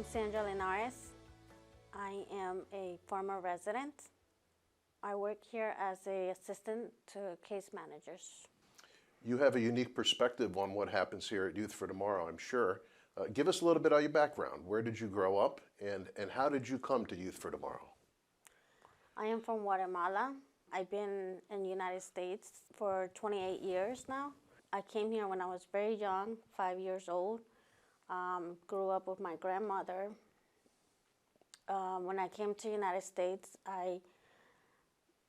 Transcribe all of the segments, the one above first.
I'm Sandra Linares. I am a former resident. I work here as an assistant to case managers. You have a unique perspective on what happens here at Youth for Tomorrow, I'm sure. Give us a little bit of your background. Where did you grow up, and how did you come to Youth for Tomorrow? I am from Guatemala. I've been in the United States for 28 years now. I came here when I was very young, 5 years old. Grew up with my grandmother. When I came to the United States, I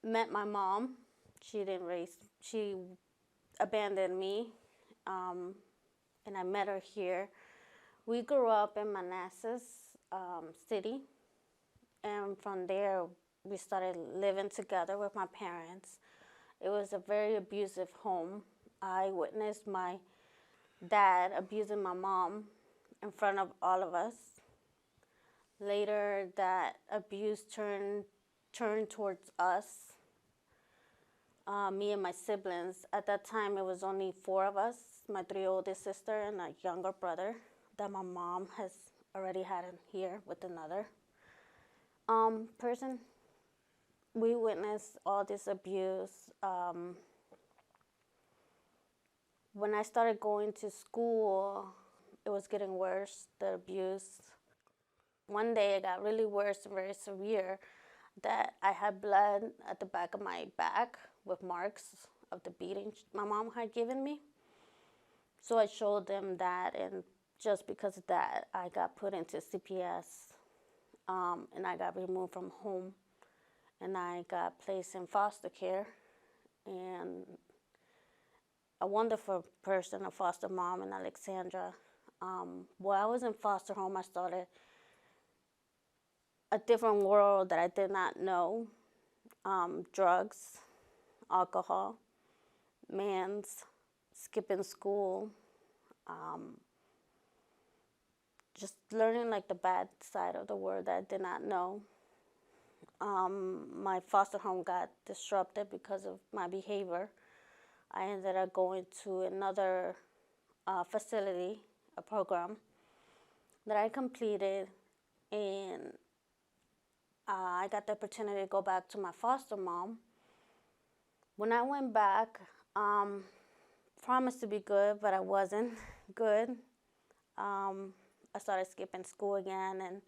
met my mom. She abandoned me, and I met her here. We grew up in Manassas City, and from there we started living together with my parents. It was a very abusive home. I witnessed my dad abusing my mom in front of all of us. Later, that abuse turned towards us, me and my siblings. At that time, it was only 4 of us, my 3 oldest sister and a younger brother that my mom has already had in here with another person. We witnessed all this abuse. When I started going to school, it was getting worse, the abuse. One day it got really worse and very severe that I had blood at the back of my back with marks of the beating my mom had given me. So I showed them that, and just because of that, I got put into CPS, and I got removed from home, and I got placed in foster care. And a wonderful person, a foster mom, and Alexandra. While I was in foster home, I started a different world that I did not know. Drugs, alcohol, mans, skipping school, just learning like the bad side of the world that I did not know. My foster home got disrupted because of my behavior. I ended up going to another facility, a program that I completed, and I got the opportunity to go back to my foster mom. When I went back, promised to be good, but I wasn't good. I started skipping school again and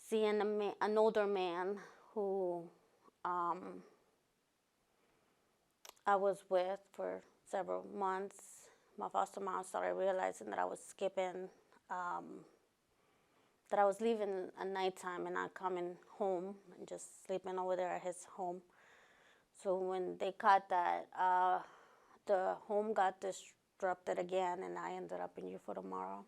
seeing an older man who I was with for several months. My foster mom started realizing that I was skipping, that I was leaving at nighttime and not coming home and just sleeping over there at his home. So when they caught that, the home got disrupted again, and I ended up in Youth for Tomorrow.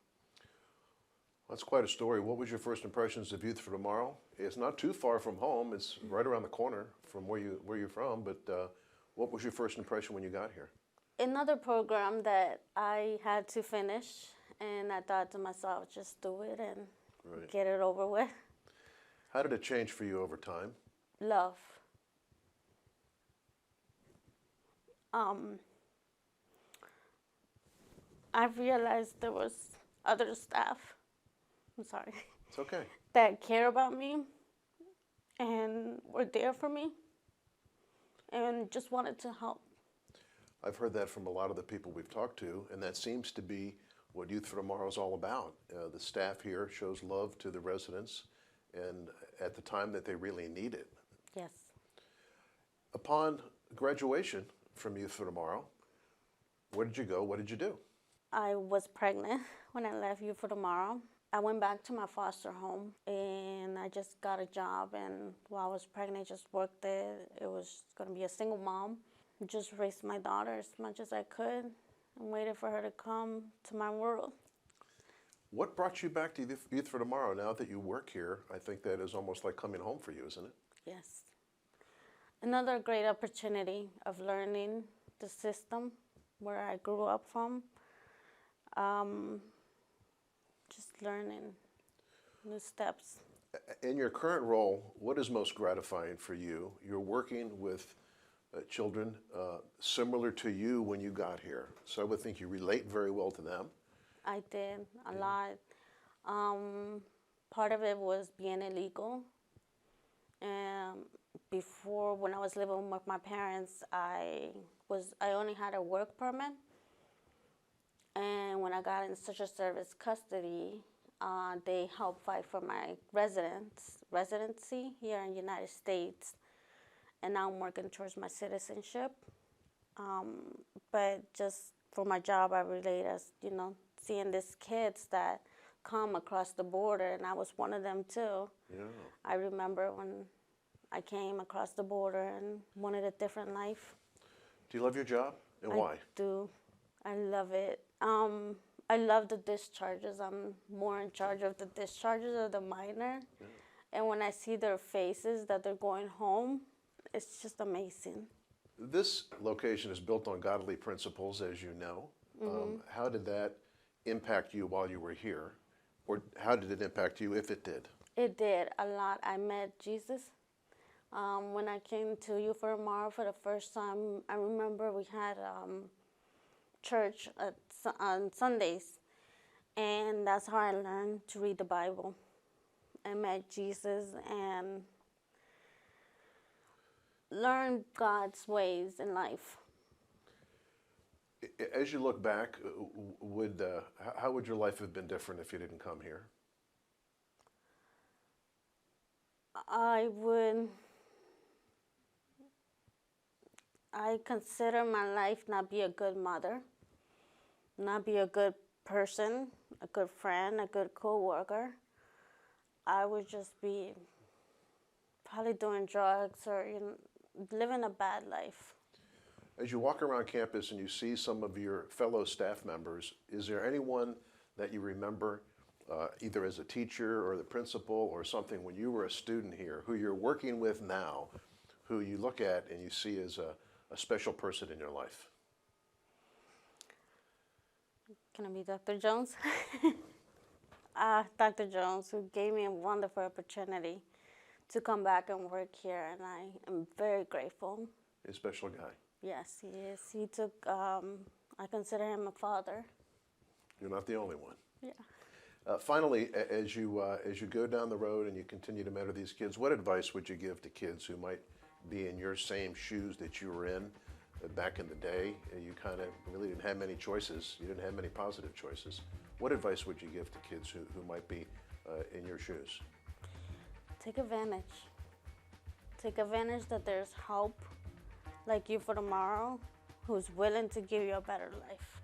That's quite a story. What was your first impressions of Youth for Tomorrow? It's not too far from home. It's right around the corner from where you're from. But what was your first impression when you got here? Another program that I had to finish, and I thought to myself, just do it and get it over with. How did it change for you over time? Love. I realized there was other staff, I'm sorry, It's okay. that care about me and were there for me and just wanted to help. I've heard that from a lot of the people we've talked to, and that seems to be what Youth for Tomorrow is all about. The staff here shows love to the residents, and at the time that they really need it. Yes. Upon graduation from Youth for Tomorrow, where did you go? What did you do? I was pregnant when I left Youth for Tomorrow. I went back to my foster home, and I just got a job, and while I was pregnant, just worked it. It was going to be a single mom. Just raised my daughter as much as I could and waited for her to come to my world. What brought you back to Youth for Tomorrow now that you work here? I think that is almost like coming home for you, isn't it? Yes. Another great opportunity of learning the system where I grew up from. Just learning new steps. In your current role, what is most gratifying for you? You're working with children similar to you when you got here, so I would think you relate very well to them. I did a lot. Part of it was being illegal. And before, when I was living with my parents, I only had a work permit. And when I got in social service custody, they helped fight for my residency here in the United States. And now I'm working towards my citizenship. Um, but just for my job, I relate as, seeing these kids that come across the border, and I was one of them too. Yeah. I remember when I came across the border and wanted a different life. Do you love your job, and I why? do. I love it. I love the discharges. I'm more in charge of the discharges of the minor. Yeah. And when I see their faces that they're going home, it's just amazing. This location is built on godly principles, as you know. How did that impact you while you were here? Or how did it impact you if it did? It did a lot. I met Jesus. When I came to You for Tomorrow for the first time, I remember we had church on Sundays, and that's how I learned to read the Bible. I met Jesus and learned God's ways in life. As you look back, how would your life have been different if you didn't come here? I consider my life not be a good mother, not be a good person, a good friend, a good co-worker. I would just be probably doing drugs or living a bad life. As you walk around campus and you see some of your fellow staff members, is there anyone that you remember, either as a teacher or the principal or something when you were a student here, who you're working with now, who you look at and you see as a special person in your life? Can I be Dr. Jones? Dr. Jones, who gave me a wonderful opportunity to come back and work here, and I am very grateful. A special guy. Yes, he is. He took, I consider him a father. You're not the only one. Yeah. Finally, as you go down the road and you continue to mentor these kids, what advice would you give to kids who might be in your same shoes that you were in back in the day? You kind of really didn't have many choices. You didn't have many positive choices. What advice would you give to kids who might be in your shoes? Take advantage. Take advantage that there's help like You for Tomorrow who's willing to give you a better life.